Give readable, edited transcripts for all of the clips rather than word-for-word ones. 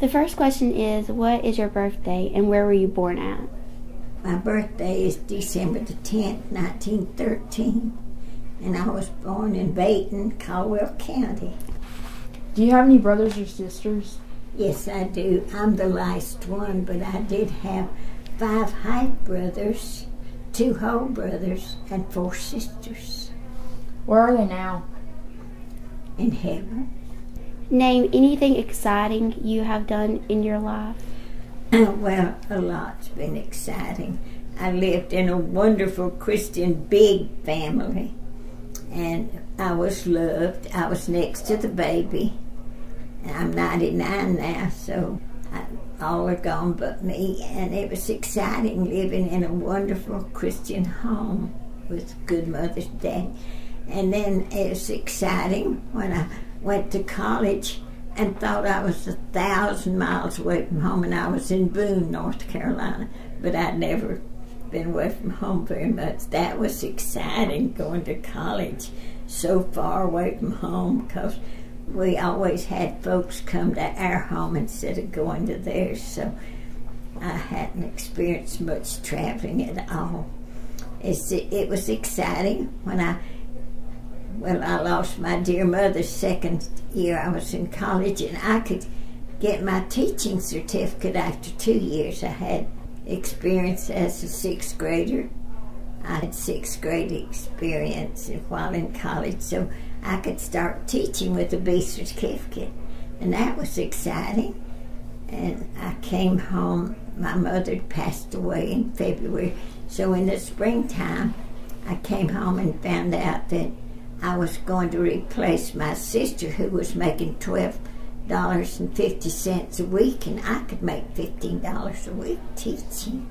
The first question is, what is your birthday and where were you born at? My birthday is December the 10th, 1913, and I was born in Baton, Caldwell County. Do you have any brothers or sisters? Yes, I do. I'm the last one, but I did have 5 half brothers, 2 whole brothers, and 4 sisters. Where are they now? In heaven. Name anything exciting you have done in your life. Well, a lot's been exciting. I lived in a wonderful Christian big family, and I was loved. I was next to the baby. I'm 99 now, so all are gone but me, and it was exciting living in a wonderful Christian home with good mother's dad. And then it was exciting when I went to college and thought I was 1,000 miles away from home, and I was in Boone, North Carolina, but I'd never been away from home very much. That was exciting, going to college so far away from home, because we always had folks come to our home instead of going to theirs, so I hadn't experienced much traveling at all. It was exciting when I lost my dear mother 2nd year I was in college, and I could get my teaching certificate after 2 years. I had experience as a 6th grader. I had 6th grade experience while in college, so I could start teaching with a B certificate, and that was exciting. And I came home. My mother passed away in February, so in the springtime I came home and found out that I was going to replace my sister, who was making $12.50 a week, and I could make $15 a week teaching.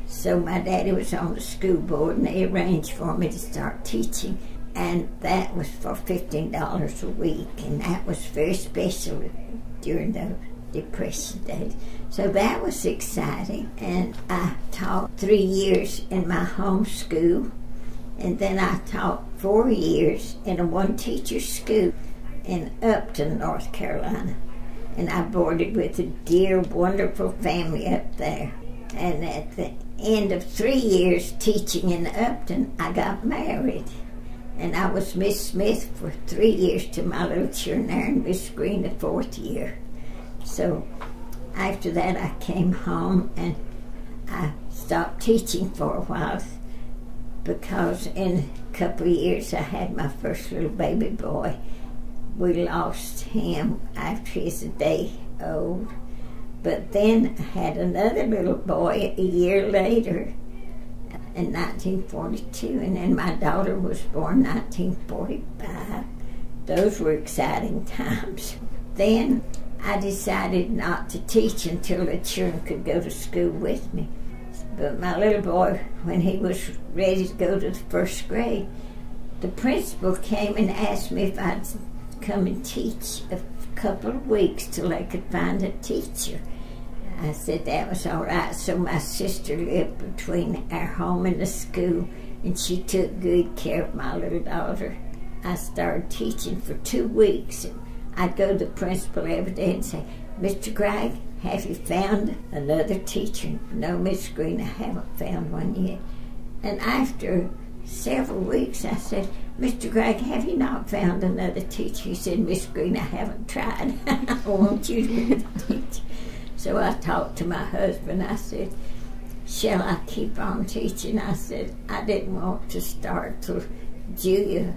So my daddy was on the school board, and they arranged for me to start teaching, and that was for $15 a week, and that was very special during the Depression days. So that was exciting, and I taught 3 years in my home school, and then I taught 4 years in a one-teacher school in Upton, North Carolina, and I boarded with a dear, wonderful family up there. And at the end of 3 years teaching in Upton, I got married. And I was Miss Smith for 3 years to my little children there, and Miss Greene the 4th year. So after that I came home, and I stopped teaching for a while, because in a couple of years I had my first little baby boy. We lost him after he's a day old. But then I had another little boy a year later, in 1942, and then my daughter was born in 1945. Those were exciting times. Then I decided not to teach until the children could go to school with me. But my little boy, when he was ready to go to the 1st grade, the principal came and asked me if I'd come and teach a couple of weeks till they could find a teacher. I said that was all right. So my sister lived between our home and the school, and she took good care of my little daughter. I started teaching for 2 weeks, and I'd go to the principal every day and say, "Mr. Gregg, have you found another teacher?" "No, Miss Greene, I haven't found one yet." And after several weeks I said, "Mr. Gregg, have you not found another teacher?" He said, "Miss Greene, I haven't tried. I want you to be the teacher." So I talked to my husband. I said, "Shall I keep on teaching?" I said, I didn't want to start till Julia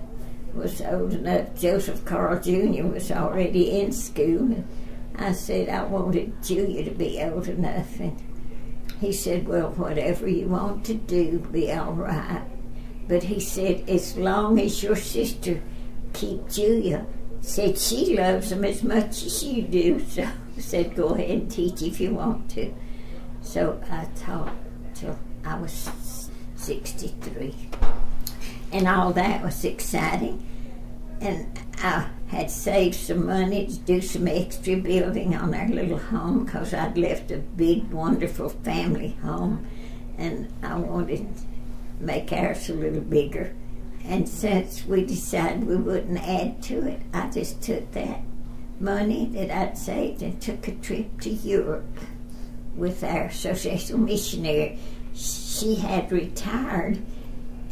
was old enough. Joseph Carl Jr. was already in school. And I said I wanted Julia to be old enough. And he said, "Well, whatever you want to do, be all right." But he said, "As long as your sister keep Julia," said, "she loves him as much as you do." So I said, "Go ahead and teach if you want to." So I taught till I was 63. And all that was exciting. And I had saved some money to do some extra building on our little home, because I'd left a big, wonderful family home, and I wanted to make ours a little bigger. And since we decided we wouldn't add to it, I just took that money that I'd saved and took a trip to Europe with our association missionary. She had retired,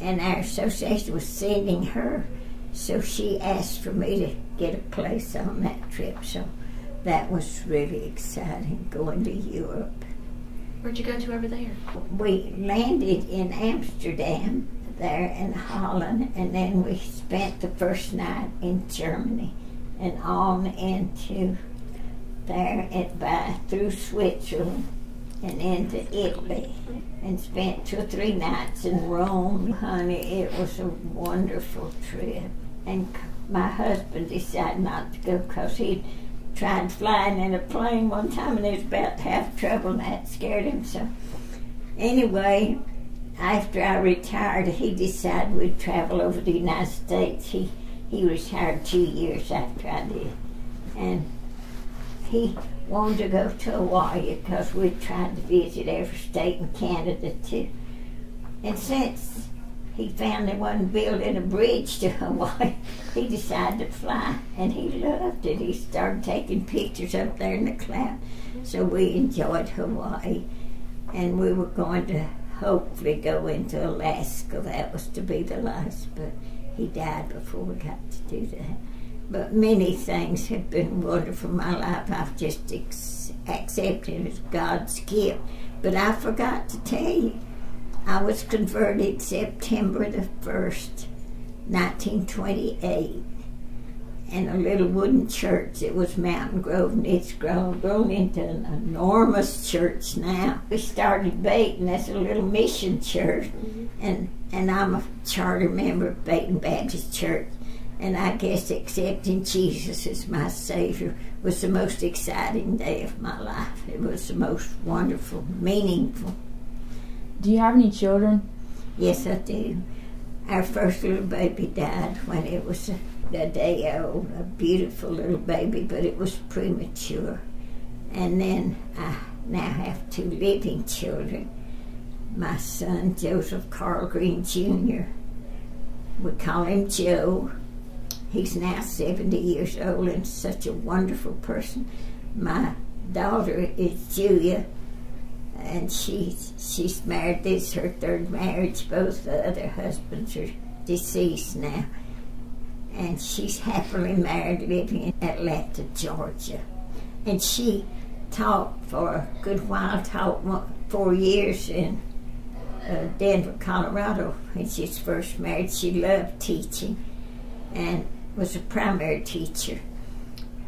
and our association was sending her, so she asked for me to get a place on that trip. So that was really exciting, going to Europe. Where'd you go to over there? We landed in Amsterdam, there in Holland, and then we spent the first night in Germany and on into there through Switzerland and into Italy, and spent 2 or 3 nights in Rome. Honey, it was a wonderful trip. And my husband decided not to go because he'd tried flying in a plane one time and he was about to have trouble, and that scared him. So anyway, after I retired, he decided we'd travel over the United States. He retired 2 years after I did, and he wanted to go to Hawaii because we'd tried to visit every state in Canada too. And since he found they wasn't building a bridge to Hawaii, he decided to fly, and he loved it. He started taking pictures up there in the cloud. So we enjoyed Hawaii, and we were going to hopefully go into Alaska. That was to be the last, but he died before we got to do that. But many things have been wonderful in my life. I've just accepted it as God's gift. But I forgot to tell you, I was converted September the 1st, 1928, in a little wooden church. It was Mountain Grove, and it's grown into an enormous church now. We started Baton as a little mission church, and I'm a charter member of Baton Baptist Church. And I guess accepting Jesus as my Savior was the most exciting day of my life. It was the most wonderful, meaningful. Do you have any children? Yes, I do. Our first little baby died when it was a day old, a beautiful little baby, but it was premature. And then I now have 2 living children. My son, Joseph Carl Greene Jr. We call him Joe. He's now 70 years old and such a wonderful person. My daughter is Julia, and she's married. This is her 3rd marriage. Both the other husbands are deceased now. And she's happily married, living in Atlanta, Georgia. And she taught for a good while, taught 4 years in Denver, Colorado. When she was first married, she loved teaching and was a primary teacher.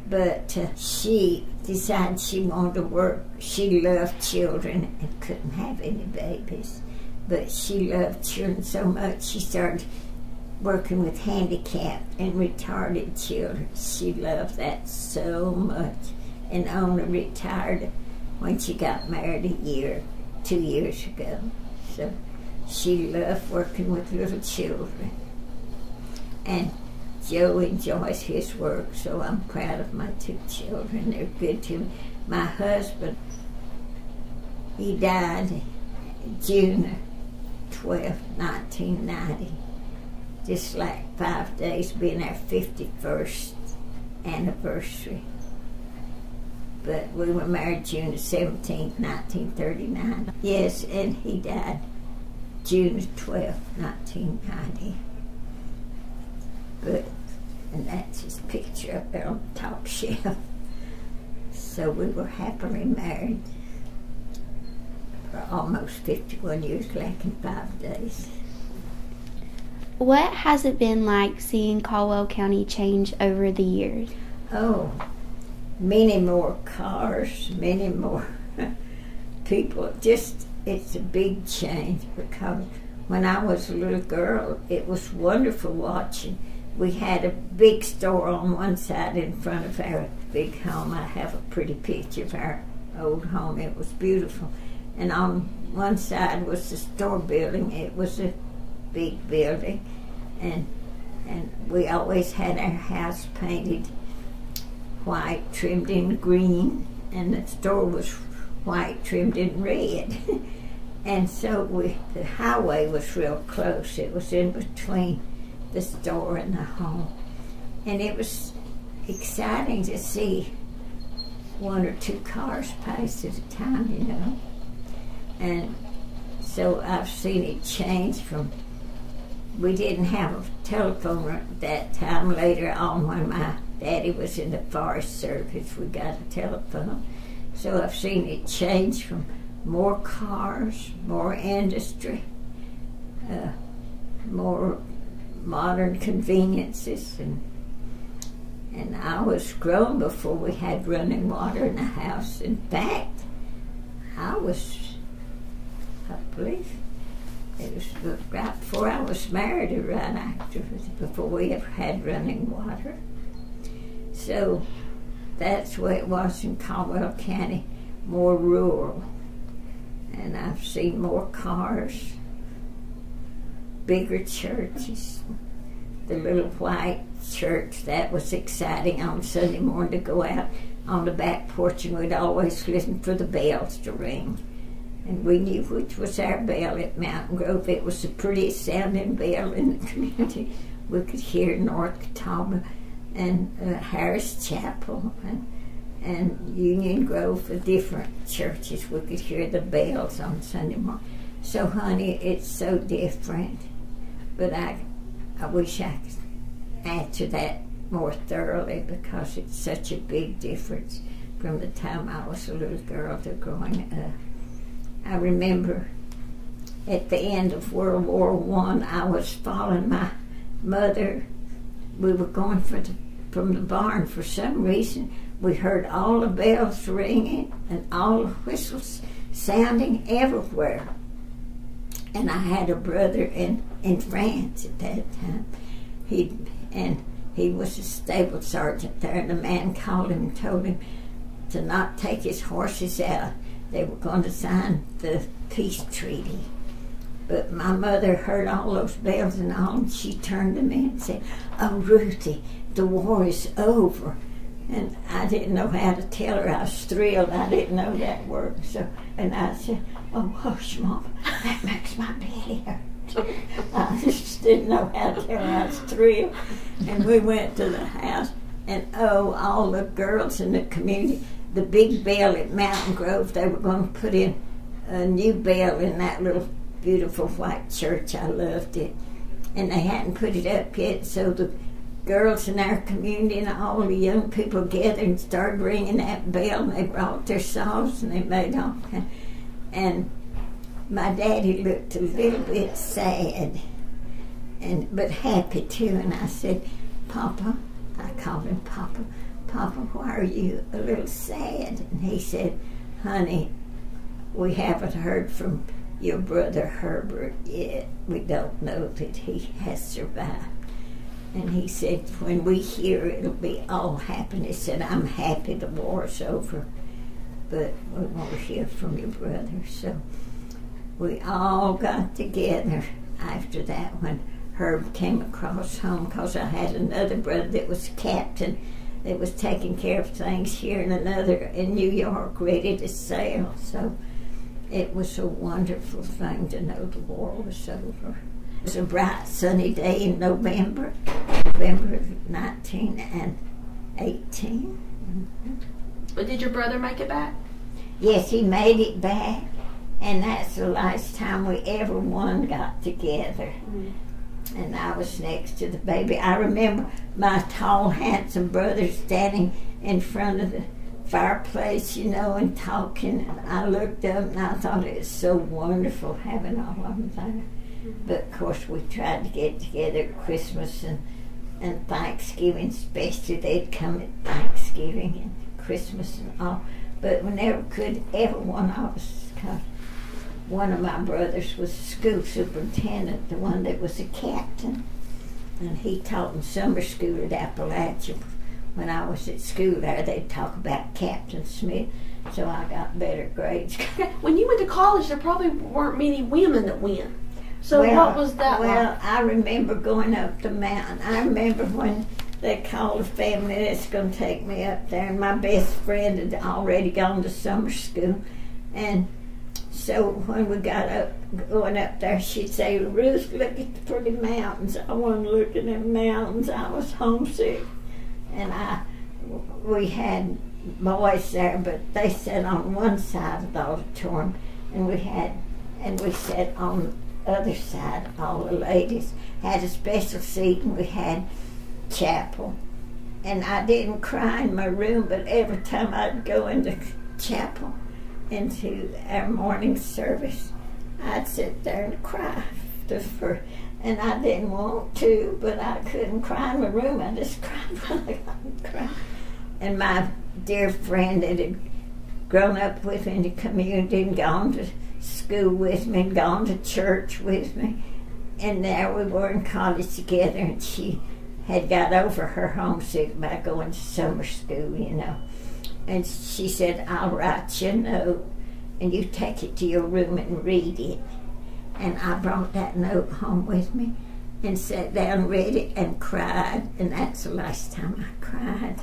But she decided she wanted to work. She loved children and couldn't have any babies. But she loved children so much, she started working with handicapped and retarded children. She loved that so much, and only retired when she got married 2 years ago. So she loved working with little children. And Joe enjoys his work, so I'm proud of my 2 children. They're good to me. My husband, he died June 12, 1990. Just like 5 days being our 51st anniversary. But we were married June 17, 1939. Yes, and he died June 12, 1990. And that's his picture up there on the top shelf. So we were happily married for almost 51 years, like in 5 days. What has it been like seeing Caldwell County change over the years? Oh, many more cars, many more people. Just, it's a big change, because when I was a little girl, it was wonderful watching. We had a big store on one side in front of our big home. I have a pretty picture of our old home. It was beautiful. And on one side was the store building. It was a big building. And we always had our house painted white, trimmed in green. And the store was white, trimmed in red. And so the highway was real close. It was in between the store and the home, and it was exciting to see one or two cars pass at a time, you know. And so I've seen it change from, we didn't have a telephone at that time. Later on, when my daddy was in the Forest Service, we got a telephone. So I've seen it change from more cars, more industry, more modern conveniences, and I was grown before we had running water in the house. In fact, I believe it was right before I was married, or right after, before we ever had running water. So that's the way it was in Caldwell County, more rural. And I've seen more cars, bigger churches. The little white church, that was exciting on Sunday morning to go out on the back porch, and we'd always listen for the bells to ring. And we knew which was our bell at Mountain Grove. It was the prettiest sounding bell in the community. We could hear North Catawba and Harris Chapel and Union Grove, the different churches. We could hear the bells on Sunday morning. So, honey, it's so different. But I wish I could answer that more thoroughly, because it's such a big difference from the time I was a little girl to growing up. I remember at the end of World War I was following my mother. We were going from the barn. For some reason, we heard all the bells ringing and all the whistles sounding everywhere. And I had a brother in France at that time. He was a stable sergeant there, and the man called him and told him to not take his horses out. They were going to sign the peace treaty. But my mother heard all those bells and all, and she turned to me and said, "Oh, Ruthie, the war is over." And I didn't know how to tell her. I was thrilled. I didn't know that word. And I said, "Oh, hush, Mama, that makes my belly hurt." I just didn't know how to tell her. I was thrilled. And we went to the house, and all the girls in the community, the big bell at Mountain Grove, they were going to put in a new bell in that little beautiful white church. I loved it. And they hadn't put it up yet, so the girls in our community and all the young people gathered and started ringing that bell, and they brought their saws and they made all kinds. And my daddy looked a little bit sad, but happy too. And I said, "Papa," I called him Papa, "Papa, why are you a little sad?" And he said, "Honey, we haven't heard from your brother Herbert yet. We don't know that he has survived." And he said, "When we hear, it'll be all happiness." He said, "I'm happy the war's over, but we won't hear from your brother." So we all got together after that when Herb came across home, because I had another brother that was captain that was taking care of things here, and another in New York ready to sail. So it was a wonderful thing to know the war was over. It was a bright sunny day in November of 1918. But did your brother make it back? Yes, he made it back, and that's the last time we ever one got together. And I was next to the baby. I remember my tall, handsome brother standing in front of the fireplace, you know, and talking. And I looked up and I thought it was so wonderful having all of them there. But of course we tried to get together at Christmas and Thanksgiving, especially. They'd come at Thanksgiving and Christmas and all. But we never could, every one of us, because one of my brothers was a school superintendent, the one that was a captain. And he taught in summer school at Appalachia. When I was at school there, they'd talk about Captain Smith, so I got better grades. When you went to college, there probably weren't many women that went. So what was that Well, like? I remember going up the mountain. I remember when they called a family that's going to take me up there, and my best friend had already gone to summer school. And so when we got up, going up there, she'd say, "Ruth, look at the pretty mountains." I wanted to look at them mountains. I was homesick. And I we had boys there, but they sat on one side of the auditorium, and we sat on the other side. All the ladies had a special seat, and we had chapel. And I didn't cry in my room, but every time I'd go into chapel, into our morning service, I'd sit there and cry. And I didn't want to, but I couldn't cry in my room. I just cried when I got to cry. And my dear friend that had grown up with me in the community and gone to school with me and gone to church with me, and there we were in college together, and she had got over her homesick by going to summer school, you know. And she said, I'll write you a note, and you take it to your room and read it. And I brought that note home with me and sat down, read it, and cried. And that's the last time I cried.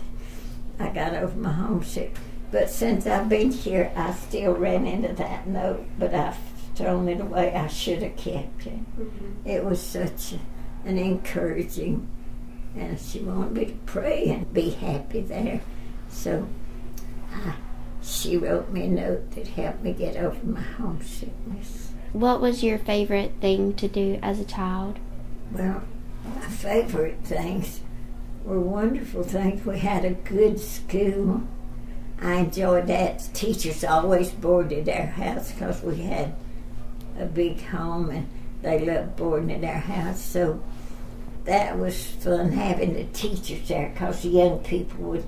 I got over my homesick. But since I've been here, I still ran into that note, but I've thrown it away. I should have kept it. Mm-hmm. It was such an encouraging, and she wanted me to pray and be happy there. So she wrote me a note that helped me get over my homesickness. What was your favorite thing to do as a child? Well, my favorite things were wonderful things. We had a good school. I enjoyed that. Teachers always boarded our house because we had a big home, and they loved boarding at our house. So that was fun, having the teachers there, because the young people would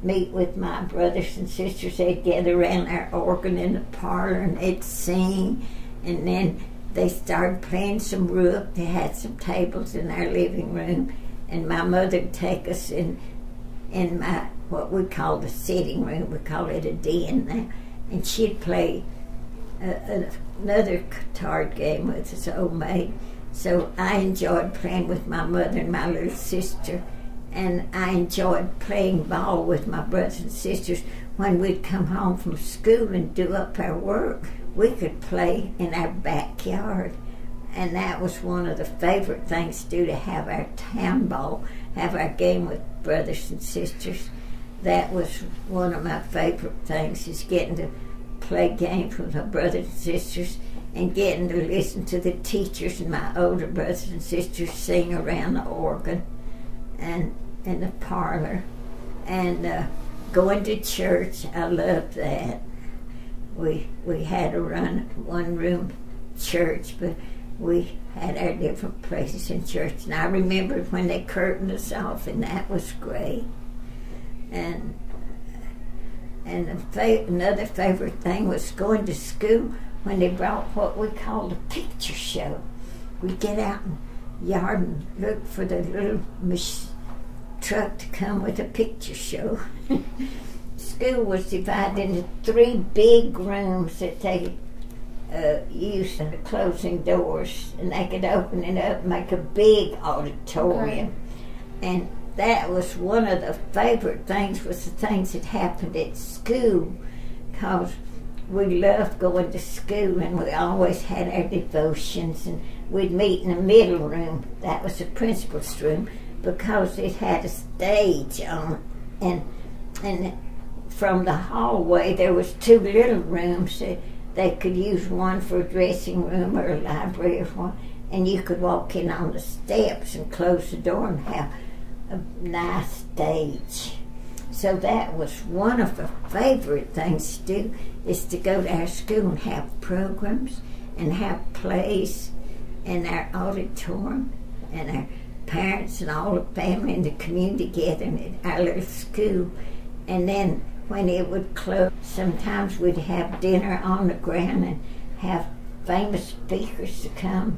meet with my brothers and sisters. They'd gather around our organ in the parlor, and they'd sing. And then they started playing some rook. They had some tables in our living room, and my mother would take us in my, what we call the sitting room. We call it a den now. And she'd play another card game with us, old maid. So I enjoyed playing with my mother and my little sister, and I enjoyed playing ball with my brothers and sisters. When we'd come home from school and do up our work, we could play in our backyard, and that was one of the favorite things to do, to have our town ball, have our game with brothers and sisters. That was one of my favorite things, is getting to play games with my brothers and sisters, and getting to listen to the teachers and my older brothers and sisters sing around the organ and in the parlor, and going to church. I loved that. We had a one-room church, but we had our different places in church. And I remembered when they curtained us off, and that was great. And another favorite thing was going to school when they brought what we called a picture show. We'd get out in the yard and look for the little truck to come with a picture show. School was divided into 3 big rooms that they used in the closing doors, and they could open it up and make a big auditorium. Okay. And that was one of the favorite things, was the things that happened at school, because we loved going to school, and we always had our devotions, and we'd meet in the middle room. That was the principal's room, because it had a stage on it. And from the hallway there was 2 little rooms that they could use, one for a dressing room or a library or one, and you could walk in on the steps and close the door and have a nice stage. So that was one of the favorite things to do, is to go to our school and have programs and have plays in our auditorium, and our parents and all the family and the community together in our little school. And then when it would close, sometimes we'd have dinner on the ground and have famous speakers to come.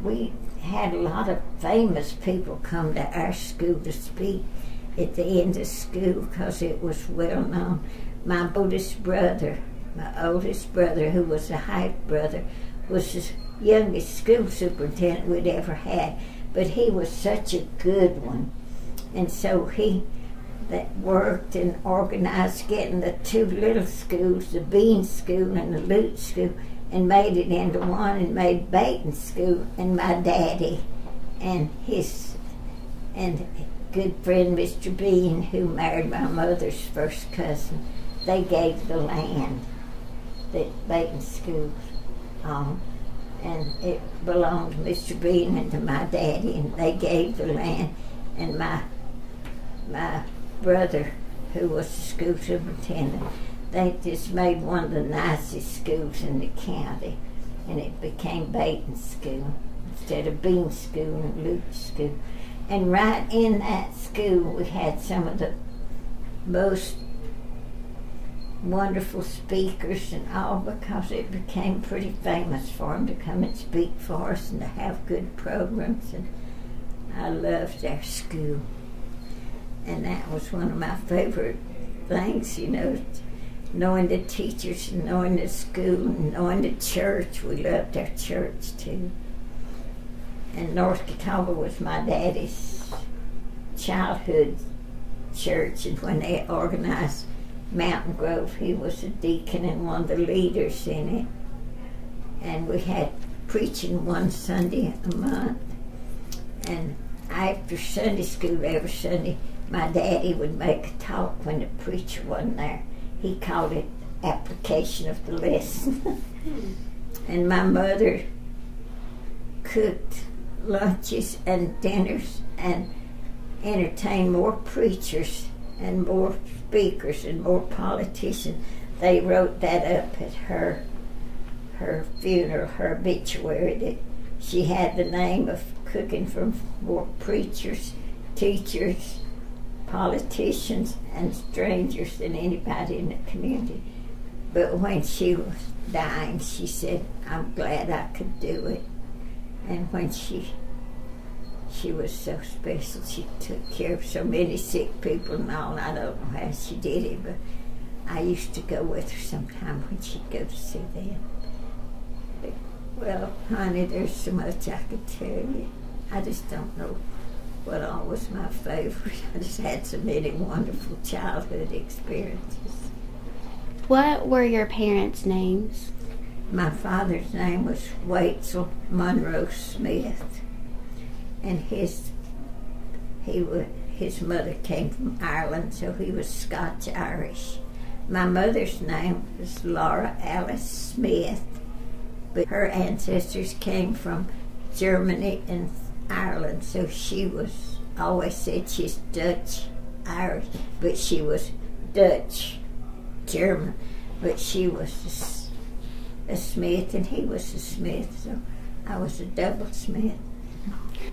We had a lot of famous people come to our school to speak at the end of school, because it was well known. My oldest brother, who was the height brother, was the youngest school superintendent we'd ever had, but he was such a good one. And so he that worked and organized getting the 2 little schools, the Bean School and the Lute School, and made it into one, and made Baton School. And my daddy and good friend, Mr. Bean, who married my mother's first cousin, they gave the land that Baton School owned, and it belonged to Mr. Bean and to my daddy, and they gave the land, and my brother, who was the school superintendent, they just made one of the nicest schools in the county, and it became Baton School instead of Bean School and Luke School. And right in that school we had some of the most wonderful speakers and all, because it became pretty famous for them to come and speak for us and to have good programs, and I loved our school. And that was one of my favorite things, you know, knowing the teachers and knowing the school and knowing the church. We loved our church too. And North Catawba was my daddy's childhood church, and when they organized Mountain Grove, he was a deacon and one of the leaders in it. And we had preaching one Sunday a month. And after Sunday school every Sunday, my daddy would make a talk when the preacher wasn't there. He called it application of the lesson. And my mother cooked lunches and dinners and entertained more preachers and more speakers and more politicians. They wrote that up at her funeral, her obituary, that she had the name of cooking for more preachers, teachers, politicians, and strangers than anybody in the community. But when she was dying, she said, "I'm glad I could do it." And when she was so special, she took care of so many sick people and all. I don't know how she did it, but I used to go with her sometime when she'd go to see them. But, well, honey, there's so much I could tell you. I just don't know what all was my favorite. I just had so many wonderful childhood experiences. What were your parents' names? My father's name was Waitsel Monroe Smith, and his mother came from Ireland, so he was Scotch-Irish. My mother's name was Laura Alice Smith, but her ancestors came from Germany and Ireland, so she was, always said she's Dutch-Irish, but she was Dutch-German, but she was a Smith and he was a Smith, so I was a double Smith.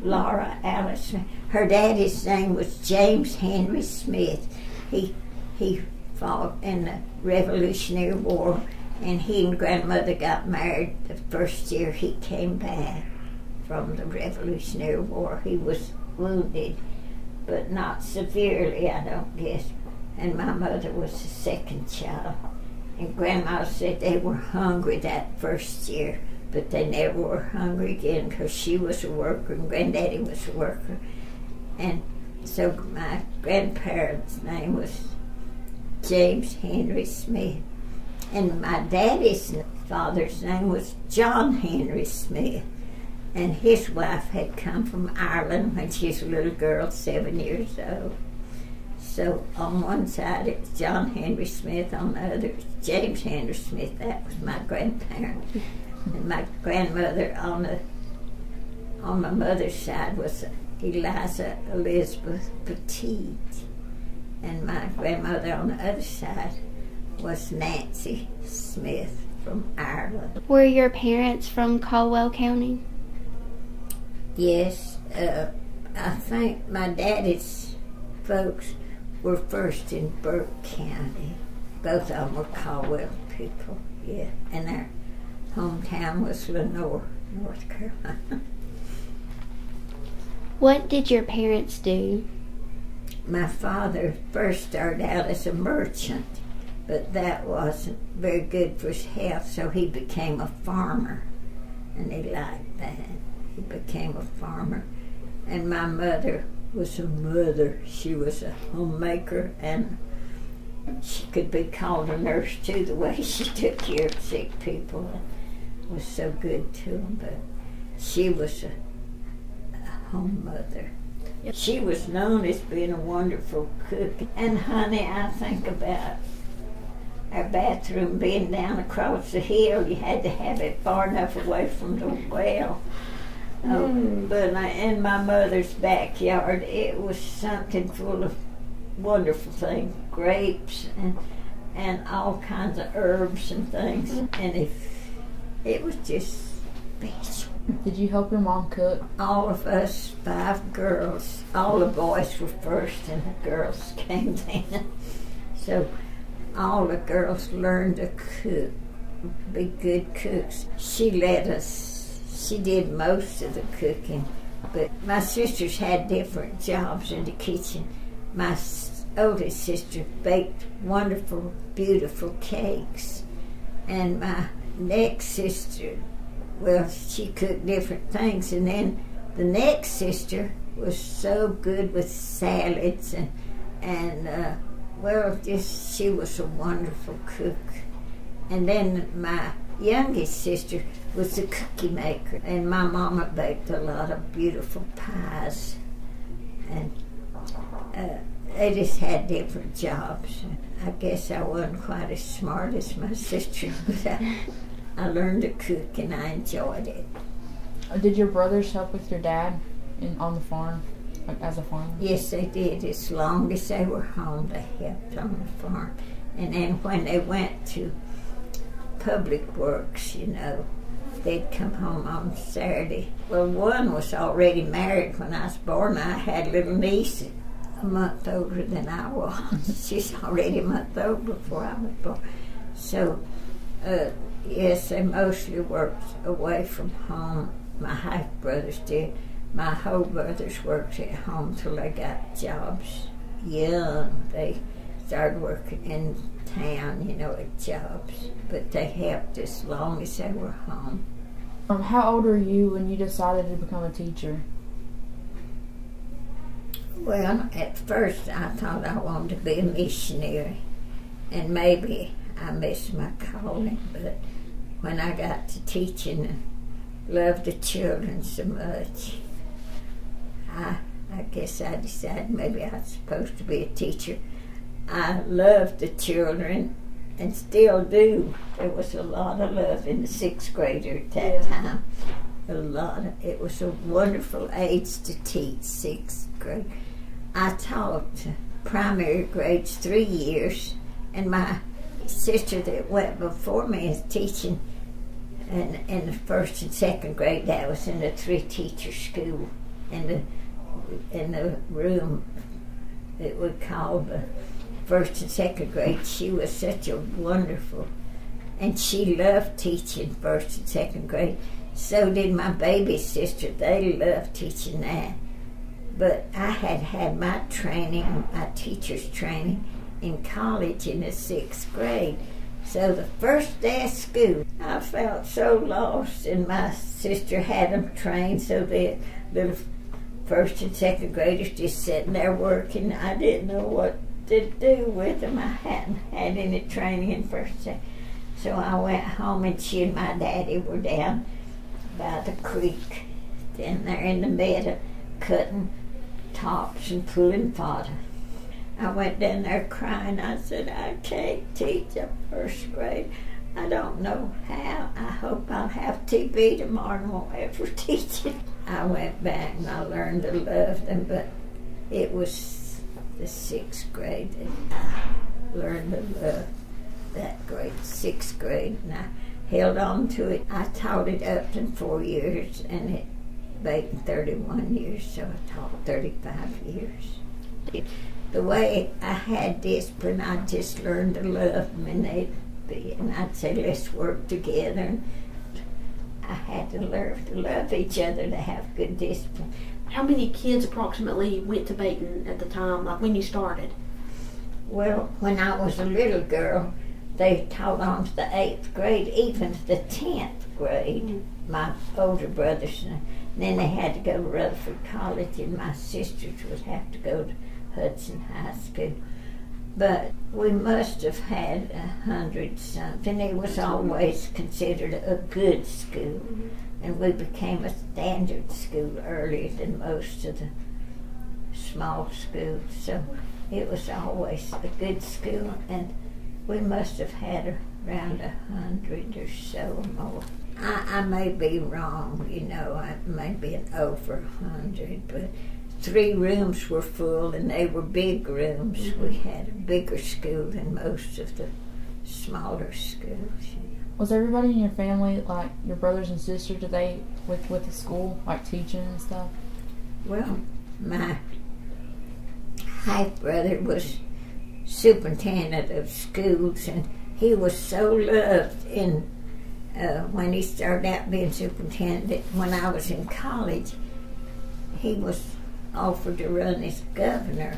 Laura Alice Smith. Her daddy's name was James Henry Smith. He fought in the Revolutionary War, and he and grandmother got married the first year he came back from the Revolutionary War. He was wounded, but not severely, I don't guess. And my mother was the second child. And Grandma said they were hungry that first year, but they never were hungry again because she was a worker and Granddaddy was a worker. And so my grandparents' name was James Henry Smith. And my daddy's father's name was John Henry Smith. And his wife had come from Ireland when she was a little girl, 7 years old. So on one side it was John Henry Smith, on the other it was James Henry Smith. That was my grandparent. And my grandmother on my mother's side was Eliza Elizabeth Petite. And my grandmother on the other side was Nancy Smith from Ireland. Were your parents from Caldwell County? Yes, I think my daddy's folks were first in Burke County. Both of them were Caldwell people, yeah. And their hometown was Lenore, North Carolina. What did your parents do? My father first started out as a merchant, but that wasn't very good for his health, so he became a farmer, and he liked that. He became a farmer. And my mother was a mother. She was a homemaker, and she could be called a nurse too, the way she took care of sick people and was so good to them. But she was a home mother. She was known as being a wonderful cook. And honey, I think about our bathroom being down across the hill. You had to have it far enough away from the well. But in my mother's backyard, it was something full of wonderful things, grapes and all kinds of herbs and things. And it was just special. Did you help your mom cook? All of us 5 girls, all the boys were first and the girls came then. So all the girls learned to cook, be good cooks. She did most of the cooking, but my sisters had different jobs in the kitchen. My oldest sister baked wonderful, beautiful cakes, and my next sister, well, she cooked different things, and then the next sister was so good with salads and she was a wonderful cook. And then my youngest sister was the cookie maker, and my mama baked a lot of beautiful pies, and they just had different jobs. I guess I wasn't quite as smart as my sister, but I learned to cook and I enjoyed it. Did your brothers help with your dad on the farm, like as a farmer? Yes, they did. As long as they were home, they helped on the farm. And then when they went to public works, they'd come home on Saturday. Well, one was already married when I was born. I had a little niece a month older than I was. She's already a month old before I was born. So, yes, they mostly worked away from home. My half brothers did. My whole brothers worked at home till they got jobs young. They started working in town, at jobs. But they helped as long as they were home. How old were you when you decided to become a teacher? Well, at first I thought I wanted to be a missionary, and maybe I missed my calling, but when I got to teaching and loved the children so much, I guess I decided maybe I was supposed to be a teacher. I loved the children and still do. There was a lot of love in the 6th grader at that time. It was a wonderful age to teach 6th grade. I taught primary grades 3 years, and my sister that went before me is teaching in the 1st and 2nd grade. That was in the 3-teacher school in the room that we called the 1st and 2nd grade. She was such a wonderful, and she loved teaching 1st and 2nd grade. So did my baby sister. They loved teaching that. But I had my training, my teacher's training in college in the 6th grade. So the first day of school, I felt so lost, and my sister had them trained so the little 1st and 2nd graders just sitting there working. I didn't know what to do with them. I hadn't had any training in 1st and 2nd. So I went home, and she and my daddy were down by the creek, down there in the meadow, cutting tops and pulling fodder. I went down there crying. I said, I can't teach a 1st grade. I don't know how. I hope I'll have TB tomorrow and won't ever teach it. I went back and I learned to love them, but it was the 6th grade that I learned to love that grade, 6th grade, and I held on to it. I taught it up in 4 years, and it made 31 years, so I taught 35 years. The way I had discipline, I just learned to love them, and I'd say, let's work together. And I had to learn to love each other to have good discipline. How many kids approximately went to Baton at the time, like when you started? Well, when I was a little girl, they taught on to the 8th grade, even to the 10th grade, my older brothers. And then they had to go to Rutherford College, and my sisters would have to go to Hudson High School. But we must have had 100 something. It was always considered a good school, and we became a standard school earlier than most of the small school, so it was always a good school, and we must have had around 100 or so or more. I may be wrong, you know, I may be over 100, but 3 rooms were full, and they were big rooms. Mm-hmm. We had a bigger school than most of the smaller schools. Was everybody in your family, like your brothers and sisters, did they with the school, like teaching and stuff? Well, my half brother was superintendent of schools, and he was so loved in when he started out being superintendent. When I was in college, he was offered to run as governor,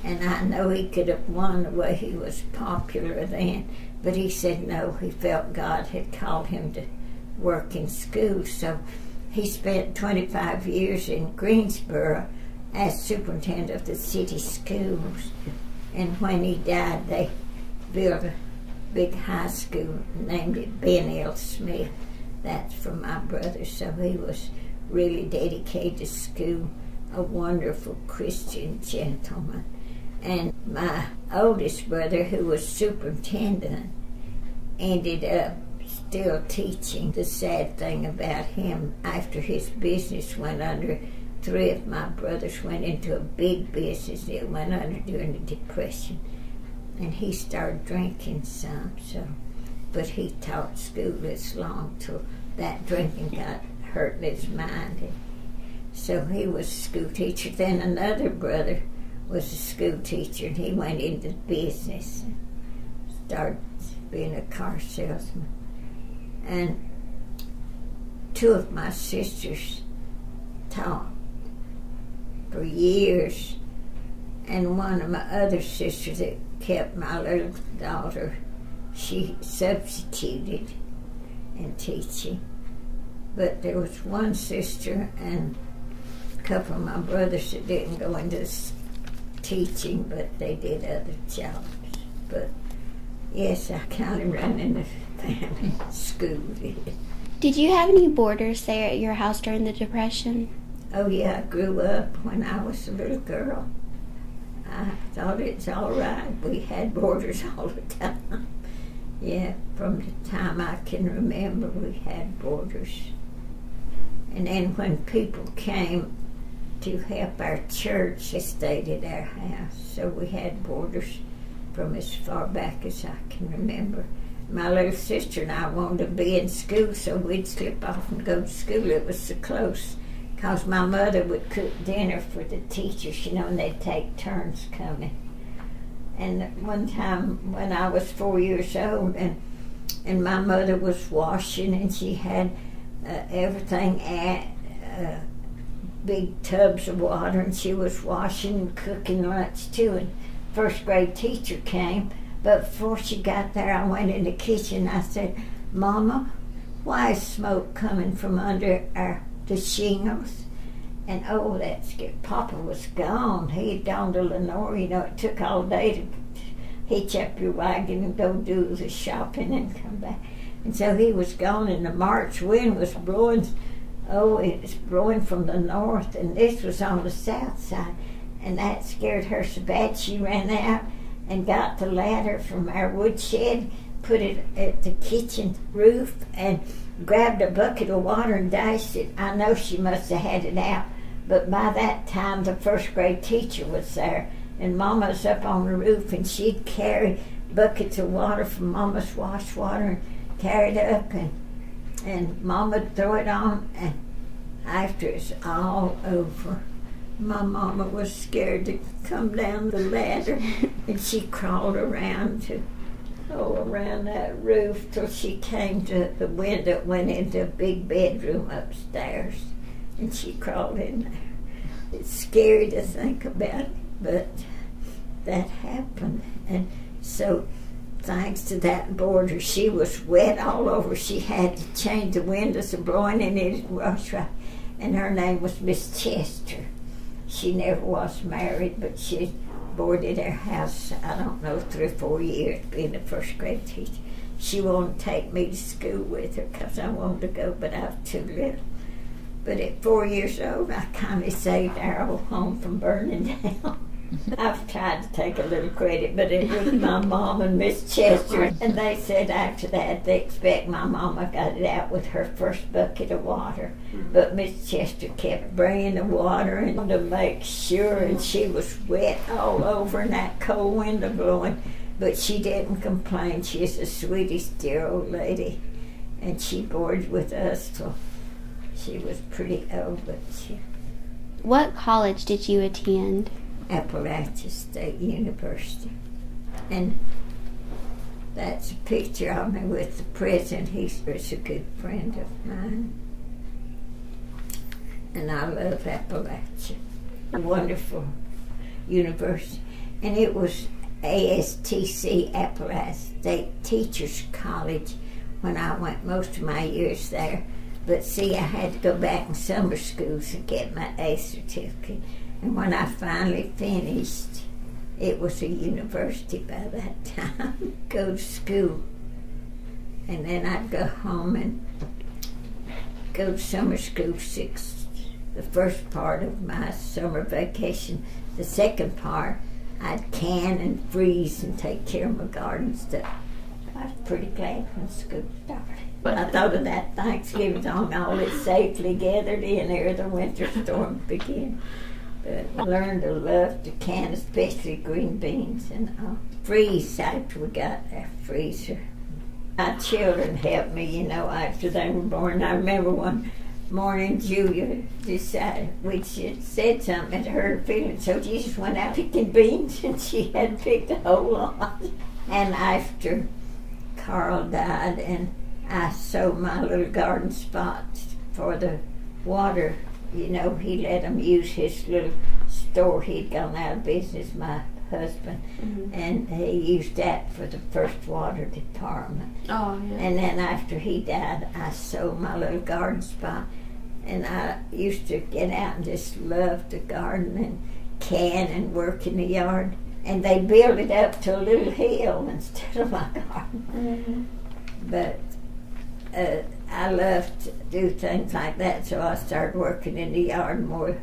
and I know he could have won the way he was popular then, but he said no, he felt God had called him to work in schools. So he spent 25 years in Greensboro as superintendent of the city schools, and when he died they built a big high school, named it Ben L. Smith. That's for my brother. So he was really dedicated to school, a wonderful Christian gentleman. And my oldest brother, who was superintendent, ended up still teaching. The sad thing about him, after his business went under, 3 of my brothers went into a big business. It went under during the Depression, and he started drinking some. So, but he taught school this long till that drinking got hurt his mind. And so he was a school teacher. Then another brother was a school teacher, and he went into business and started being a car salesman. And 2 of my sisters taught for years, and one of my other sisters that kept my little daughter, she substituted in teaching. But there was one sister and a couple of my brothers that didn't go into teaching, but they did other jobs. But yes, I kind of run in the family school. Did you have any boarders there at your house during the Depression? Oh yeah, I grew up when I was a little girl. I thought it's all right. We had boarders all the time. Yeah, from the time I can remember, we had boarders. And then when people came to help our church, they stayed at our house. So we had boarders from as far back as I can remember. My little sister and I wanted to be in school, so we'd slip off and go to school. It was so close, because my mother would cook dinner for the teachers, you know, and they'd take turns coming. And one time when I was 4 years old, and my mother was washing, and she had everything at big tubs of water, and she was washing and cooking lunch too. And first grade teacher came, but before she got there, I went in the kitchen. I said, "Mama, why is smoke coming from under the shingles?" And oh, that scared. Papa was gone. He had gone to Lenore. You know, it took all day to hitch up your wagon and go do the shopping and come back. And so he was gone, and the March wind was blowing. Oh, it was blowing from the north, and this was on the south side. And that scared her so bad she ran out and got the ladder from our woodshed, put it at the kitchen roof, and grabbed a bucket of water and dashed it. I know she must have had it out, but by that time the first grade teacher was there, and Mama's up on the roof, and she'd carry buckets of water from Mama's wash water and carry it up, and Mama'd throw it on, and after it's all over, my mama was scared to come down the ladder, and she crawled around around that roof till she came to the window that went into a big bedroom upstairs, and she crawled in there. It's scary to think about it, but that happened. And so thanks to that boarder, she was wet all over. She had to change the windows and blowing, and it was right. And her name was Miss Chester. She never was married, but she boarded our house, I don't know, 3 or 4 years, being a first grade teacher. She wanted to take me to school with her because I wanted to go, but I was too little. But at 4 years old, I kind of saved our old home from burning down. I've tried to take a little credit, but it was my mom and Miss Chester. And they said after that they expect my mama got it out with her first bucket of water. But Miss Chester kept bringing the water and to make sure, and she was wet all over and that cold wind blowing. But she didn't complain. She's the sweetest dear old lady. And she boarded with us till she was pretty old, but she... What college did you attend? Appalachia State University. And that's a picture of me with the president. He's a good friend of mine. And I love Appalachia. A wonderful university. And it was ASTC, Appalachia State Teachers College, when I went most of my years there. But see, I had to go back in summer schools and get my A certificate. And when I finally finished, it was a university by that time. Go to school. And then I'd go home and go to summer school the first part of my summer vacation. The second part, I'd can and freeze and take care of my garden stuff. I was pretty glad when school started. But I thought of that Thanksgiving song, all is safely gathered in ere the winter storm begin. But I learned to love to can, especially green beans, and freeze after we got our freezer. My children helped me, you know, after they were born. I remember one morning Julia decided, she had said something that hurt her feelings, so she just went out picking beans, and she had picked a whole lot. And after Carl died, and I sowed my little garden spots for the water. You know, he let him use his little store. He'd gone out of business, my husband, and he used that for the first water department. Oh, yeah. And then after he died, I sowed my little garden spot. And I used to get out and just love to garden and can and work in the yard. And they built it up to a little hill instead of my garden. But I love to do things like that, so I started working in the yard more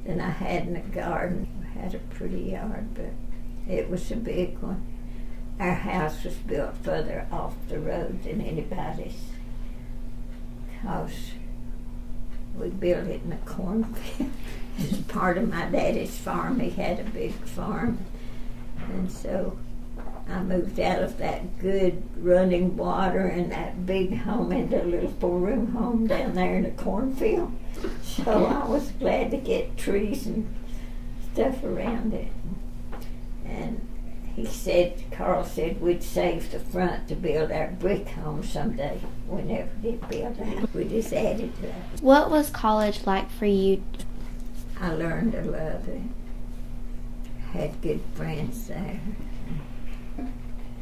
than I had in the garden. I had a pretty yard, but it was a big one. Our house was built further off the road than anybody's, because we built it in a cornfield. It was part of my daddy's farm. He had a big farm, and so I moved out of that good running water and that big home into a little 4-room home down there in a cornfield. So I was glad to get trees and stuff around it. And Carl said we'd save the front to build our brick home someday. We never did build that. We just added to that. What was college like for you? I learned to love it. Had good friends there.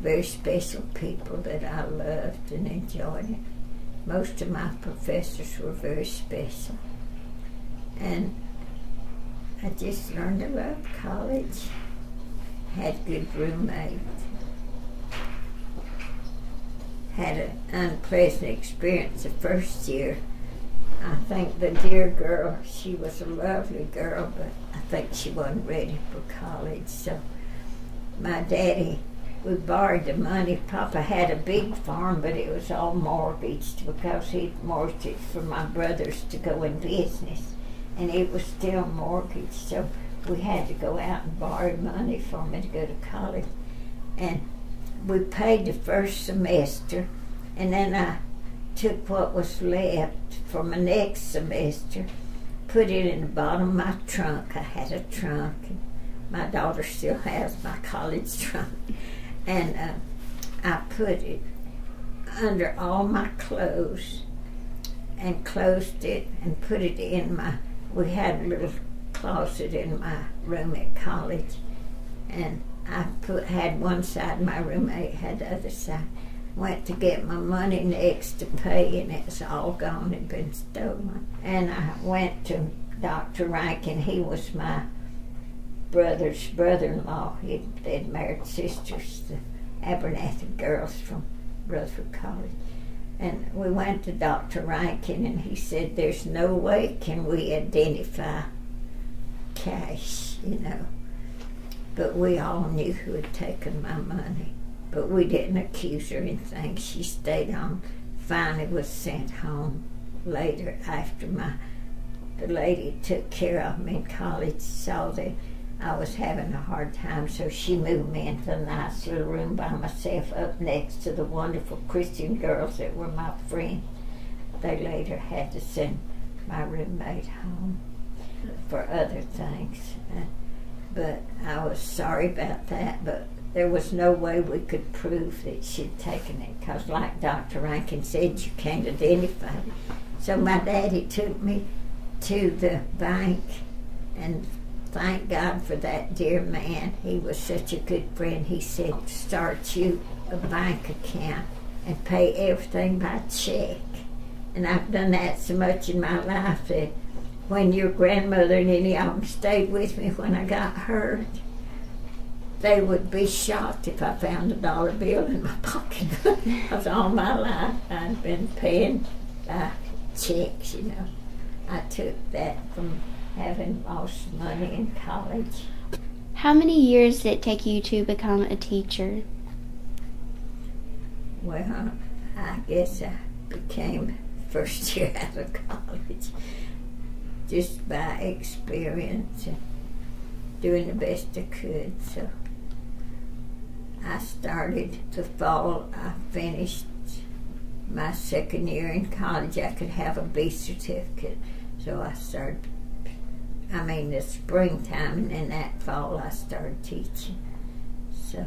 Very special people that I loved and enjoyed it. Most of my professors were very special. And I just learned to love college. Had good roommates. Had an unpleasant experience the first year. I think the dear girl, she was a lovely girl, but I think she wasn't ready for college. So my daddy, we borrowed the money. Papa had a big farm, but it was all mortgaged because he'd mortgaged it for my brothers to go in business. And it was still mortgaged, so we had to go out and borrow money for me to go to college. And we paid the first semester, and then I took what was left for my next semester, put it in the bottom of my trunk. I had a trunk, and my daughter still has my college trunk. And I put it under all my clothes and closed it and put it in we had a little closet in my room at college, and I had one side, my roommate had the other side. Went to get my money next to pay, and it was all gone, it had been stolen. And I went to Dr. Rankin. He was my brother's brother-in-law. They'd married sisters, the Abernathy girls from Rutherford College. And we went to Dr. Rankin, and he said, there's no way can we identify cash, But we all knew who had taken my money. But we didn't accuse her or anything. She stayed on. Finally was sent home later after the lady took care of me in college, saw that I was having a hard time, so she moved me into a nice little room by myself up next to the wonderful Christian girls that were my friends. They later had to send my roommate home for other things. But I was sorry about that, but there was no way we could prove that she'd taken it, because like Dr. Rankin said, you can't identify it. So my daddy took me to the bank, and thank God for that dear man. He was such a good friend. He said, start you a bank account and pay everything by check. And I've done that so much in my life that when your grandmother and any of them stayed with me when I got hurt, they would be shocked if I found $1 bill in my pocket. Because all my life I'd been paying by checks, I took that from having lost money in college. How many years did it take you to become a teacher? Well, I guess I became first year out of college just by experience and doing the best I could. So I started the fall. I finished my second year in college. I could have a B certificate. So I started, the springtime, and then that fall I started teaching. So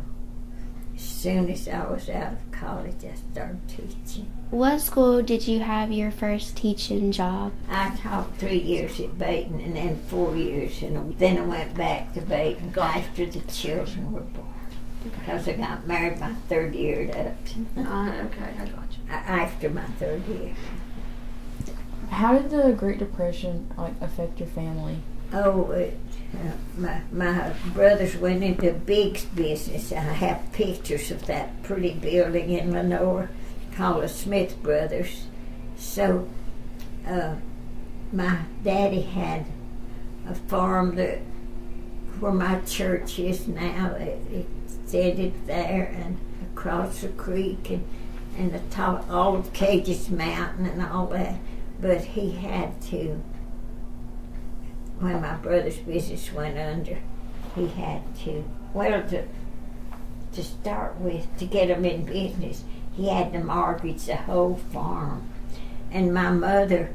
as soon as I was out of college, I started teaching. What school did you have your first teaching job? I taught 3 years at Baton, and then 4 years, and then I went back to Baton after the children were born. Because I got married my third year at Upton. Okay, I got you. After my third year. How did the Great Depression affect your family? Oh, my brothers went into big business. I have pictures of that pretty building in Lenore called the Smith Brothers. So my daddy had a farm where my church is now. It extended there and across the creek and the top Olive Cages Mountain and all that. But he had to, when my brother's business went under, he had to, to start with, to get him in business, he had to mortgage the whole farm. And my mother,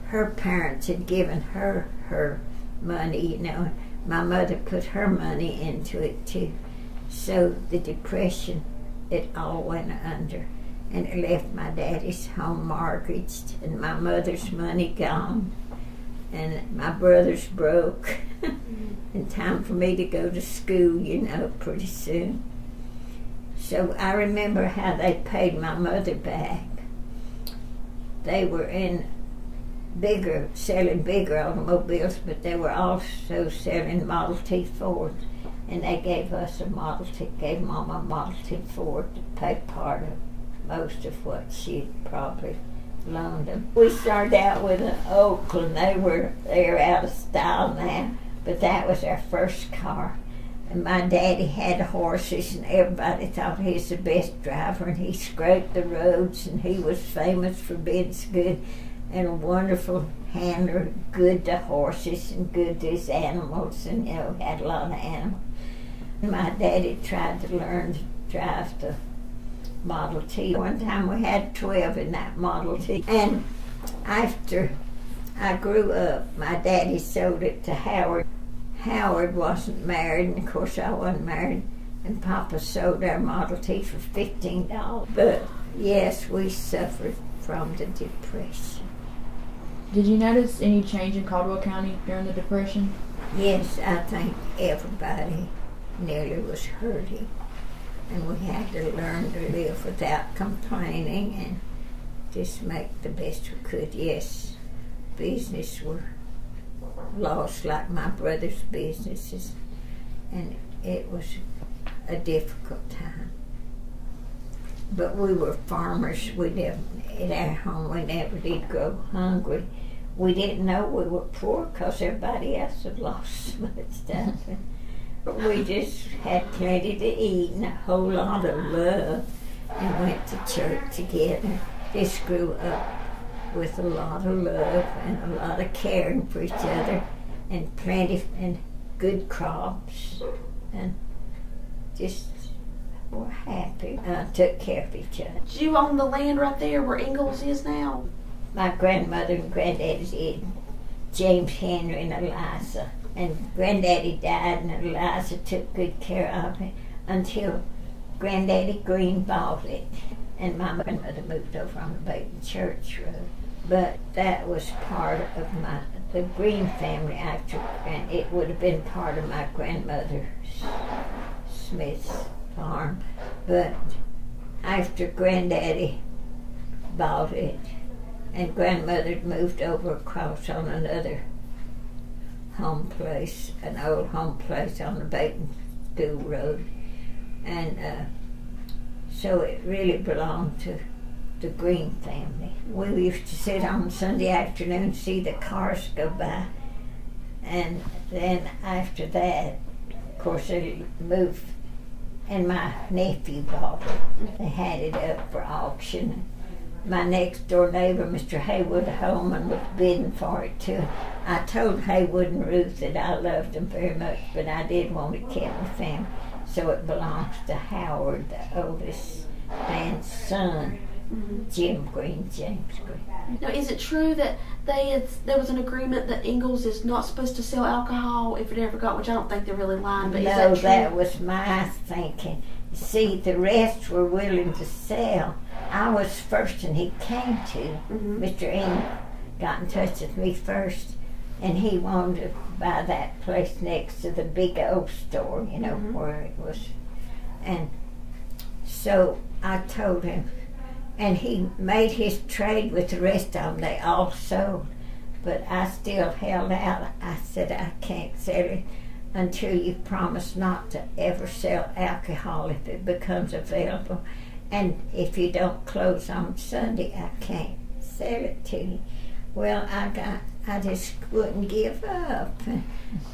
her parents had given her money, My mother put her money into it too. So the Depression, it all went under. And it left my daddy's home mortgaged and my mother's money gone. And my brother's broke. And time for me to go to school, pretty soon. So I remember how they paid my mother back. They were selling bigger automobiles, but they were also selling Model T Fords. And they gave us gave Mama a Model T Ford to pay part of most of what she probably loaned them. We started out with an Oakland. They're out of style now, but that was our first car. And my daddy had horses, and everybody thought he was the best driver, and he scraped the roads, and he was famous for being so good, and a wonderful handler, good to horses and good to his animals, and had a lot of animals. And my daddy tried to learn to drive the Model T. One time we had 12 in that Model T. And after I grew up, my daddy sold it to Howard. Howard wasn't married, and of course I wasn't married, and Papa sold our Model T for $15. But yes, we suffered from the Depression. Did you notice any change in Caldwell County during the Depression? Yes, I think everybody nearly was hurting. And we had to learn to live without complaining and just make the best we could. Yes, business were lost like my brother's businesses, and it was a difficult time. but we were farmers. We never, at our home, we never did go hungry. We didn't know we were poor because everybody else had lost so much stuff. But we just had plenty to eat and a whole lot of love, and went to church together. Just grew up with a lot of love and a lot of caring for each other, and plenty and good crops, and just were happy. Took care of each other. Did you own the land right there where Ingalls is now? My grandmother and granddaddy did, James Henry and Eliza. And granddaddy died and Eliza took good care of it until Granddaddy Greene bought it. And my grandmother moved over on the Baton Church Road. But that was part of the Greene family after, and it would have been part of my grandmother Smith's farm. But after Granddaddy bought it, and grandmother moved over across on another home place, an old home place on the Baton School Road, and so it really belonged to the Greene family. We used to sit on Sunday afternoon and see the cars go by, and then after that, of course, they moved, and my nephew bought it. They had it up for auction. My next door neighbor, Mr. Haywood Holman, was bidding for it too. I told Haywood and Ruth that I loved them very much, but I did want it kept in the family. So it belongs to Howard, the oldest man's son, Jim Greene, James Greene. Now, is it true that there was an agreement that Ingalls is not supposed to sell alcohol if it ever got, which I don't think they're really lying, but no, is that true? That was my thinking. See, the rest were willing to sell. I was first, and he came to. Mr. Engel got in touch with me first, and he wanted to buy that place next to the big old store, you know, where it was. And so I told him, and he made his trade with the rest of them. They all sold, but I still held out. I said, I can't sell it until you promise not to ever sell alcohol if it becomes available. And if you don't close on Sunday, I can't sell it to you. Well, I just wouldn't give up.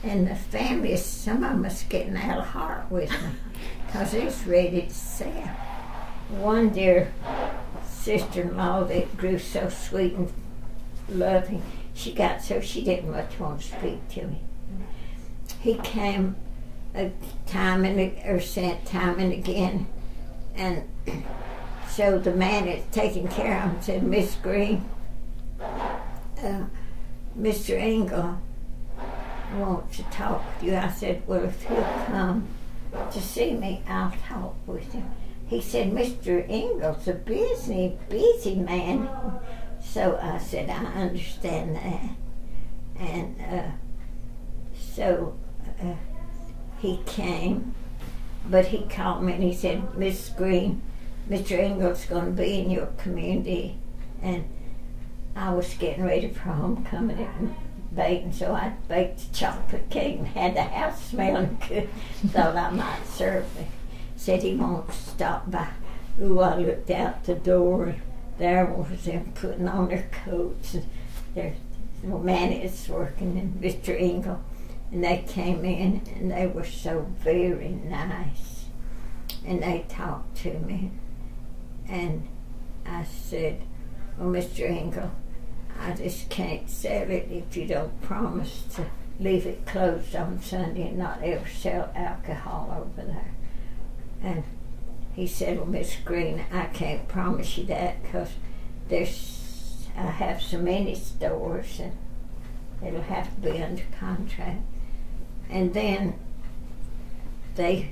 And the family, some of them was getting out of heart with me because it was ready to sell. One dear sister-in-law that grew so sweet and loving, she got so she didn't much want to speak to me. He came sent time and again, and so the man that's taking care of him said, Miss Greene, Mr. Engel wants to talk with you. I said, well, if he'll come to see me, I'll talk with him. He said, Mr. Engel's a busy man. So I said, I understand that. And so he came, but he called me and he said, Miss Greene, Mr. Engel's going to be in your community. And I was getting ready for homecoming and baking, so I baked a chocolate cake and had the house smelling good. Thought I might serve it. Said he wants to stop by. Ooh, I looked out the door and there was them putting on their coats, and their man is working, and Mr. Engel. And they came in and they were so very nice. And they talked to me. And I said, well, Mr. Engel, I just can't sell it if you don't promise to leave it closed on Sunday and not ever sell alcohol over there. And he said, well, Miss Greene, I can't promise you that because I have so many stores and it'll have to be under contract. And then they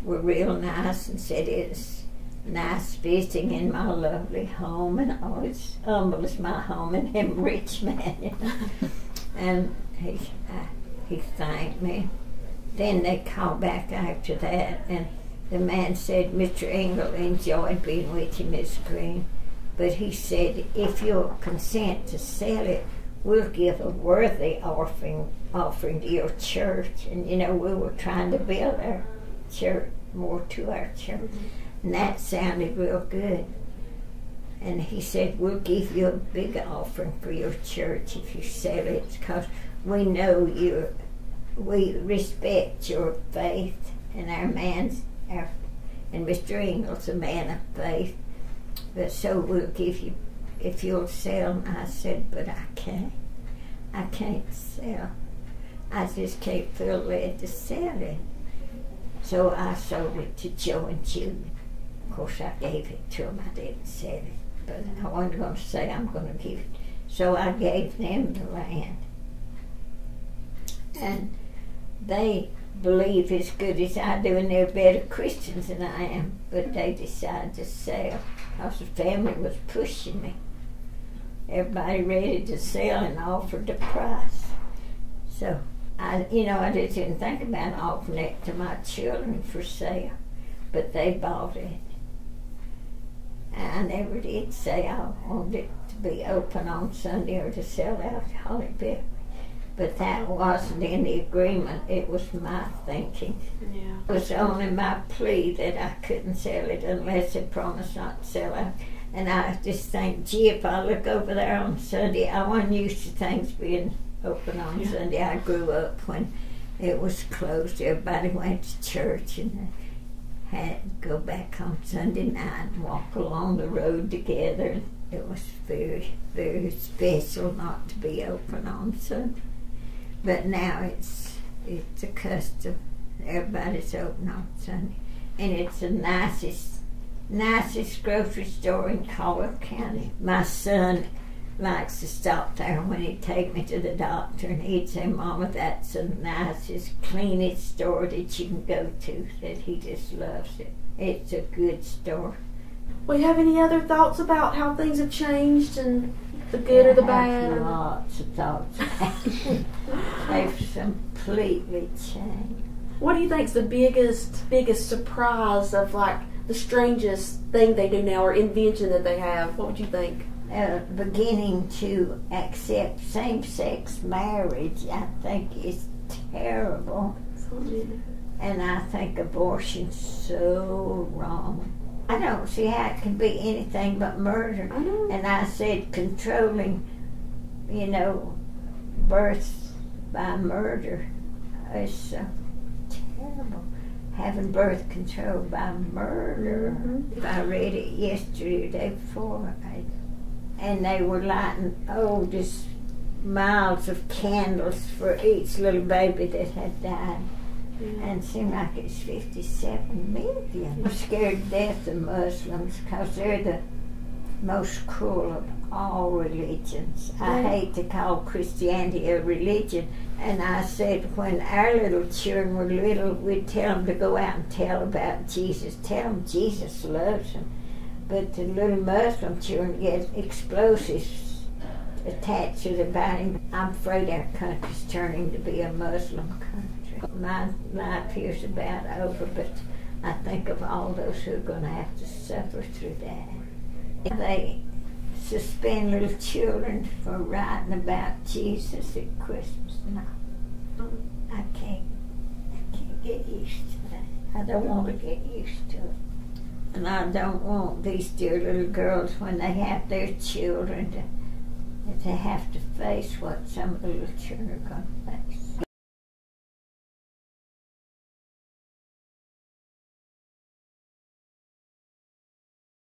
were real nice and said it's nice visiting in my lovely home, and always humble as my home, and him rich man, you know. And he thanked me. Then they called back after that, and the man said, Mr. Engel enjoyed being with you, Miss Greene, but he said, if you'll consent to sell it, we'll give a worthy offering to your church. And you know, we were trying to build our church more to our church. And that sounded real good. And he said, we'll give you a big offering for your church if you sell it, because we know we respect your faith, and and Mr. Ingles a man of faith, but so we'll give you if you'll sell. And I said, but I can't sell. I just can't feel led to sell it. So I sold it to Joe and Julie. Of course, I gave it to them. I didn't sell it, but I wasn't going to say I'm going to give it. So I gave them the land. And they believe as good as I do, and they're better Christians than I am, but they decided to sell because the family was pushing me. Everybody ready to sell and offered the price. So I just didn't think about offering it to my children for sale, but they bought it. I never did say I wanted it to be open on Sunday or to sell alcoholic beverage. But that wasn't in the agreement. It was my thinking. Yeah. It was only my plea that I couldn't sell it unless they promised not to sell it. And I just think, gee, if I look over there on Sunday, I wasn't used to things being open on Sunday. I grew up when it was closed. Everybody went to church and had to go back on Sunday night and walk along the road together. It was very, very special not to be open on Sunday. But now it's a custom. Everybody's open on Sunday. And it's the nicest grocery store in Collier County. My son likes to stop there when he'd take me to the doctor, and he'd say, Mama, that's the nicest, cleanest store that you can go to. That he just loves it. It's a good store. Well, you have any other thoughts about how things have changed and the good or the bad? Lots of thoughts. They've completely changed. What do you think's the biggest surprise of, like, the strangest thing they do now or invention that they have? What would you think? Beginning to accept same-sex marriage, I think, is terrible. And I think abortion's so wrong. I don't see how it can be anything but murder. I know. And I said controlling, births by murder is so terrible. Having birth control by murder. Mm-hmm. I read it yesterday or the day before, and they were lighting, just miles of candles for each little baby that had died. And it seemed like it's 57 million. I'm scared to death of Muslims because they're the most cruel of all religions. I hate to call Christianity a religion. And I said when our little children were little, we'd tell them to go out and tell about Jesus. Tell them Jesus loves them. But the little Muslim children get explosives attached to their body. I'm afraid our country's turning to be a Muslim country. My life here's about over, but I think of all those who are going to have to suffer through that. They suspend little children for writing about Jesus at Christmas. No, I can't get used to that. I don't want to get used to it. And I don't want these dear little girls, when they have their children, to have to face what some of the little children are going to face.